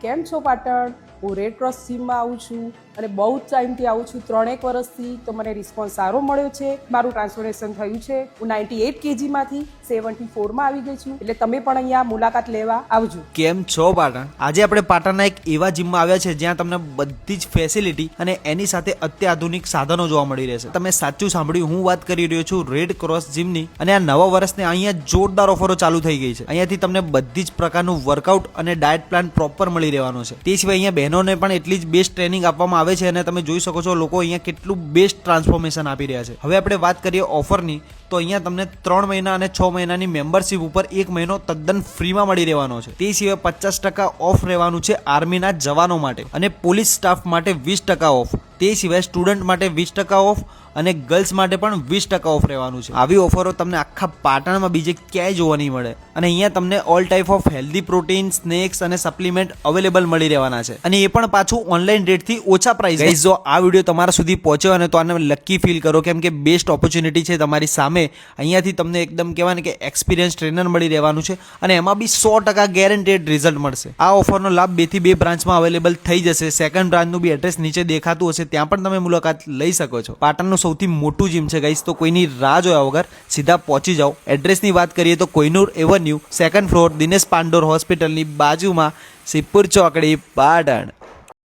કેમ છો પાટણ? હું રેડ ક્રોસ જીમમાં આવું છું અને બહુ જ ટાઈમથી આવું છું, 3 વર્ષથી. તો મને રિસ્પોન્સ સારો મળ્યો છે. મારું ટ્રાન્સફોર્મેશન થયું છે. હું 98 kgમાંથી 74માં આવી ગઈ છું. એટલે તમે પણ અહીંયા મુલાકાત લેવા આવજો. કેમ છો પાટણ? આજે આપણે પાટણના એક એવા જીમમાં આવ્યા છે જ્યાં તમને બધી જ ફેસિલિટી અને એની સાથે અત્યાધુનિક સાધનો જોવા મળી રહેશે. તમે સાચું સાંભળ્યું, હું વાત કરી રહ્યો છું રેડ ક્રોસ જીમની. અને આ નવા વર્ષને અહીંયા જોરદાર ઓફરો ચાલુ થઈ ગઈ છે. અહીંયાથી તમને બધી જ પ્રકારનું વર્કઆઉટ અને ડાયટ પ્લાન પ્રોપર મળી રહેવાનો છે. તે સિવાય અહીંયા બહેનોને પણ એટલી જ બેસ્ટ ટ્રેનિંગ આપવામાં આવે છે અને તમે જોઈ શકો છો લોકો અહીંયા કેટલું બેસ્ટ ટ્રાન્સફોર્મેશન આપી રહ્યા છે. હવે આપણે વાત કરીએ ઓફરની, તો અહીંયા તમને 3 મહિના અને 6 મહિનાની મેમ્બરશિપ ઉપર 1 મહિનો તદ્દન ફ્રીમાં મળી રહેવાનો છે. તે સિવાય 50% ઓફ રહેવાનું છે આર્મીના જવાનો માટે અને પોલીસ સ્ટાફ માટે 20% ઓફ. તે સિવાય સ્ટુડન્ટ માટે 20% ઓફ અને ગર્લ્સ માટે પણ 20% ઓફ રહેવાનું છે. આવી ઓફરો તમને આખા પાટણમાં બીજે ક્યાંય જોવા નહીં મળે. અને અહીંયા તમને all type of healthy protein, snacks અને સપ્લિમેન્ટ અવેલેબલ મળી રહેવાના છે. અને એ પણ પાછું ઓનલાઈન રેટથી ઓછા પ્રાઇસ. ગાઈઝ, જો આ વિડીયો તમારા સુધી પહોંચ્યો અને તો આને લકી ફીલ કરો, કેમ કે બેસ્ટ ઓપોર્ચ્યુનિટી છે તમારી સામે. અહીંયાથી તમને એકદમ કહેવાય ને કે એક્સપિરિયન્સ ટ્રેનર મળી રહેવાનું છે અને એમાં બી 100% ગેરંટેડ રિઝલ્ટ મળશે. આ ઓફરનો લાભ 2 થી 2 બ્રાન્ચમાં અવેલેબલ થઈ જશે. સેકન્ડ બ્રાન્ચનું બી એડ્રેસ નીચે દેખાતું હશે, ત્યાં પણ તમે મુલાકાત લઈ શકો છો. પાટણનું સૌથી મોટું જીમ છે ગાઈસ, તો કોઈની રાહ જોયા વગર સીધા પહોંચી જાઓ. એડ્રેસની વાત કરીએ તો Kohinoor avenue, 2nd floor, Dinesh Pandor હોસ્પિટલની બાજુમાં, સિદ્ધપુર ચોકડી, પાટણ.